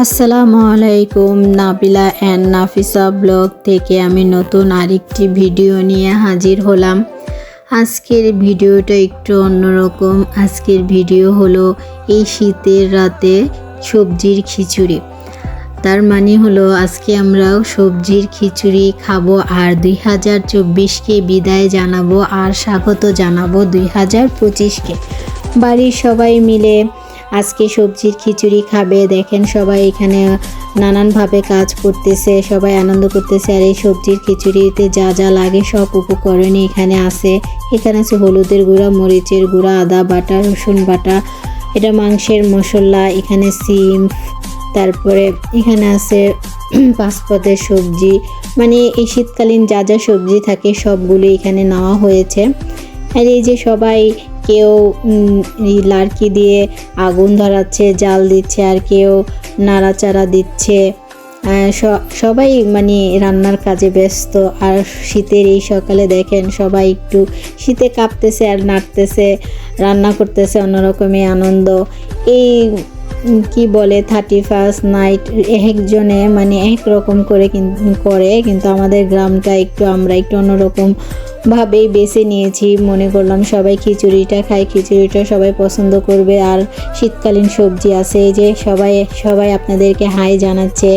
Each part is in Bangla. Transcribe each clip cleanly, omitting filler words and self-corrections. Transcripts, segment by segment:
আসসালামু আলাইকুম। নাবিলা অ্যান্ড নাফিসা ব্লগ থেকে আমি নতুন আরেকটি ভিডিও নিয়ে হাজির হলাম। আজকের ভিডিওটা একটু অন্যরকম। আজকের ভিডিও হলো এই শীতের রাতে সবজির খিচুড়ি। তার মানে হলো আজকে আমরা সবজির খিচুড়ি খাবো আর 2024কে বিদায় জানাবো আর স্বাগত জানাবো 2025কে। বাড়ির সবাই মিলে আজকে সবজির খিচুড়ি খাবে। দেখেন সবাই এখানে নানানভাবে কাজ করতেছে, সবাই আনন্দ করতেছে। আর এই সবজির খিচুড়িতে যা যা লাগে সব উপকরণই এখানে আছে। এখানে আছে হলুদের গুঁড়া, মরিচের গুঁড়া, আদা বাটা, রসুন বাটা, এটা মাংসের মশলা, এখানে সিম, তারপরে এখানে আছে পাঁচপদের সবজি। মানে এই শীতকালীন যা যা সবজি থাকে সবগুলো এখানে নেওয়া হয়েছে। আর এই যে সবাই কেউ লাড়কি দিয়ে আগুন ধরাচ্ছে, জাল দিচ্ছে, আর কেউ নাড়াচাড়া দিচ্ছে। সবাই মানে রান্নার কাজে ব্যস্ত। আর শীতের এই সকালে দেখেন সবাই একটু শীতে কাঁপতেছে আর নাড়তেছে, রান্না করতেছে, অন্যরকমই আনন্দ। এই কি বলে 31st নাইট একজনে মানে এক রকম করে কিন্তু আমাদের গ্রামটা আমরা একটু অন্যরকম ভাবেই বেছে নিয়েছি। মনে করলাম সবাই খিচুড়িটা খাই, খিচুড়িটা সবাই পছন্দ করবে। আর শীতকালীন সবজি আছে, এই যে সবাই আপনাদেরকে হাই জানাচ্ছে।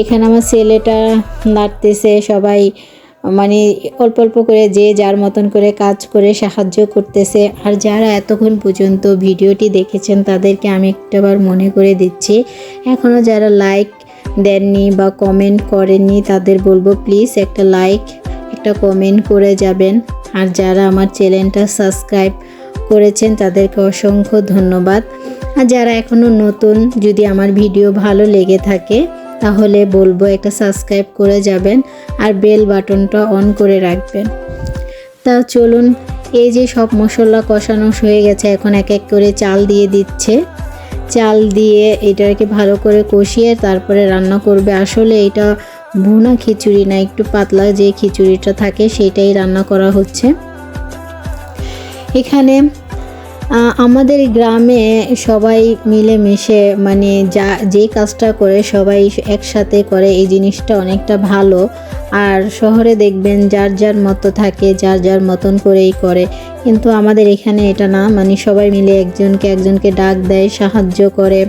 এখানে আমার ছেলেটা নাড়তেছে, সবাই মানে অল্প অল্প করে যে যার মতন করে কাজ করে সাহায্য করতেছে। আর যারা এতক্ষণ পর্যন্ত ভিডিওটি দেখেছেন তাদেরকে আমি একটাবার মনে করে দিচ্ছি, এখনও যারা লাইক দেননি বা কমেন্ট করেননি তাদের বলবো প্লিজ একটা লাইক একটা কমেন্ট করে যাবেন। আর যারা আমার চ্যানেলটা সাবস্ক্রাইব করেছেন তাদেরকে অসংখ্য ধন্যবাদ। আর যারা এখনও নতুন, যদি আমার ভিডিও ভালো লেগে থাকে তাহলে বলবো একটা সাবস্ক্রাইব করে যাবেন আর বেল বাটনটা অন করে রাখবেন। তা চলুন, এই যে সব মশলা কষানো হয়ে গেছে, এখন এক এক করে চাল দিয়ে দিচ্ছে। চাল দিয়ে এটাকে ভালো করে কষিয়ে তারপরে রান্না করবে। আসলে এটা ভুনা খিচুড়ি না, একটু পাতলা যে খিচুড়িটা থাকে সেটাই রান্না করা হচ্ছে এখানে। আমাদের গ্রামে সবাই মিলেমিশে মানে যে কাজটা করে সবাই একসাথে করে, এই জিনিসটা অনেকটা ভালো। আর শহরে দেখবেন যার যার মতো থাকে, যার যার মতন করেই করে, কিন্তু আমাদের এখানে এটা না, মানে সবাই মিলে একজনকে ডাক দেয়, সাহায্য করে।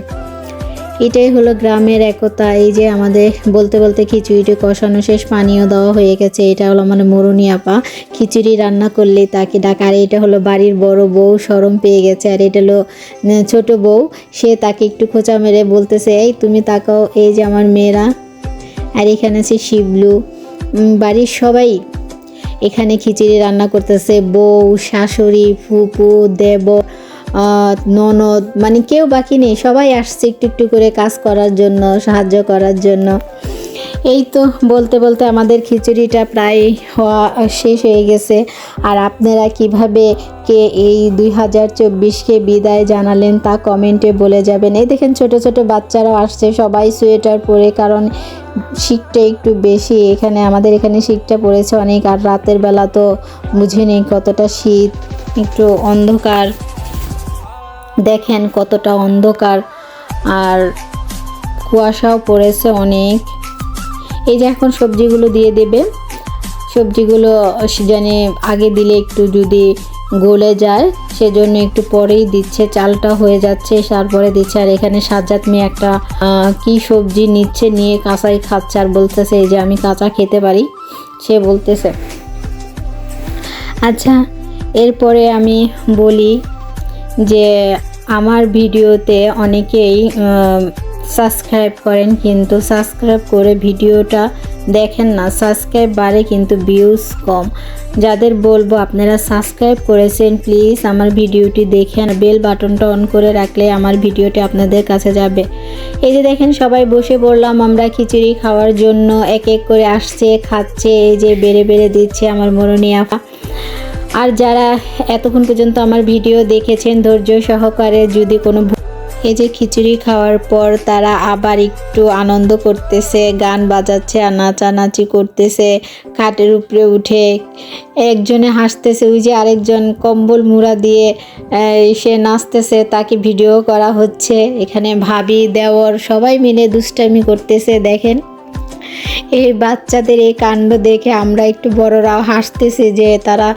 এটাই হলো গ্রামের একতা। এই যে আমাদের বলতে বলতে খিচুড়িটি কষানো শেষ, পানিও দেওয়া হয়ে গেছে। এটা হলো মানে মরুনি আপা, খিচুড়ি রান্না করলেই তাকে ডাক। আর এটা হলো বাড়ির বড় বউ, শরম পেয়ে গেছে। আর এটা হলো ছোট বউ, সে তাকে একটু খোঁচা মেরে বলতেছে এই তুমি তাকাও, এই যে আমার মেয়েরা। আর এখানে আছে শিবলু। বাড়ির সবাই এখানে খিচুড়ি রান্না করতেছে, বউ, শাশুড়ি, ফুপু, দেব, ননদ, মানে কেউ বাকি নেই, সবাই আসছে একটু একটু করে কাজ করার জন্য, সাহায্য করার জন্য। এই তো বলতে বলতে আমাদের খিচুড়িটা প্রায় হওয়া শেষ হয়ে গেছে। আর আপনারা কিভাবে এই 2024কে বিদায় জানালেন তা কমেন্টে বলে যাবেন। এই দেখেন ছোট ছোট বাচ্চারাও আসছে, সবাই সোয়েটার পরে, কারণ শীতটা একটু বেশি এখানে, আমাদের এখানে শীতটা পড়েছে অনেক। আর রাতের বেলা তো বুঝে নেই কতটা শীত, একটু অন্ধকার, দেখেন কতটা অন্ধকার, আর কুয়াশাও পড়েছে অনেক। এই যে এখন সবজিগুলো দিয়ে দেবে। সবজিগুলো জানি আগে দিলে একটু যদি গলে যায়, সেজন্য একটু পরেই দিচ্ছে। চালটা হয়ে যাচ্ছে, তারপরে দিচ্ছে। আর এখানে সাজ্জাদ মেয়ে একটা কি সবজি নিচ্ছে, নিয়ে কাঁচাই খাচ্ছে আর বলতেছে এই যে আমি কাঁচা খেতে পারি, সে বলতেছে। আচ্ছা, এরপরে আমি বলি যে আমার ভিডিওতে অনেকেই সাবস্ক্রাইব করেন, কিন্তু সাবস্ক্রাইব করে ভিডিওটা দেখেন না, সাবস্ক্রাইব বাড়ে কিন্তু ভিউজ কম। যাদের বলবো আপনারা সাবস্ক্রাইব করেছেন প্লিজ আমার ভিডিওটি দেখেন, বেল বাটনটা অন করে রাখলে আমার ভিডিওটি আপনাদের কাছে যাবে। এই যে দেখেন সবাই বসে পড়লাম আমরা খিচুড়ি খাওয়ার জন্য, এক এক করে আসছে, খাচ্ছে, এই যে বেড়ে বেড়ে দিচ্ছে আমার মরুনি আপা। আর যারা এতক্ষণ পর্যন্ত আমার ভিডিও দেখেছেন ধৈর্য সহকারে, যদি কোনো এই যে খিচুড়ি খাওয়ার পর তারা আবার একটু আনন্দ করতেছে, গান বাজাচ্ছে আর নাচানাচি করতেছে খাটের উপরে উঠে। একজনে হাসতেছে, ওই যে আরেকজন কম্বল মুড়া দিয়ে সে নাচতেছে, তাকে ভিডিও করা হচ্ছে। এখানে ভাবি দেওর সবাই মিলে দুষ্টামি করতেছে। দেখেন এই বাচ্চাদের এই কাণ্ড দেখে আমরা একটু বড়রাও হাসতেছি যে তারা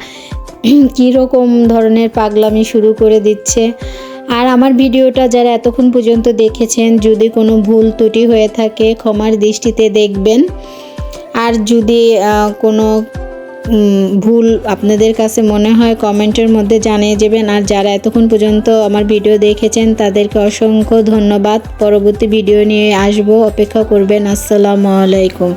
কীরকম ধরনের পাগলামি শুরু করে দিচ্ছে। আর আমার ভিডিওটা যারা এতক্ষণ পর্যন্ত দেখেছেন, যদি কোনো ভুল ত্রুটি হয়ে থাকে ক্ষমার দৃষ্টিতে দেখবেন। আর যদি কোনো ভুল আপনাদের কাছে মনে হয় কমেন্টের মধ্যে জানিয়ে যাবেন। আর যারা এতক্ষণ পর্যন্ত আমার ভিডিও দেখেছেন তাদেরকে অসংখ্য ধন্যবাদ। পরবর্তী ভিডিও নিয়ে আসবো, অপেক্ষা করবেন। আসসালামু আলাইকুম।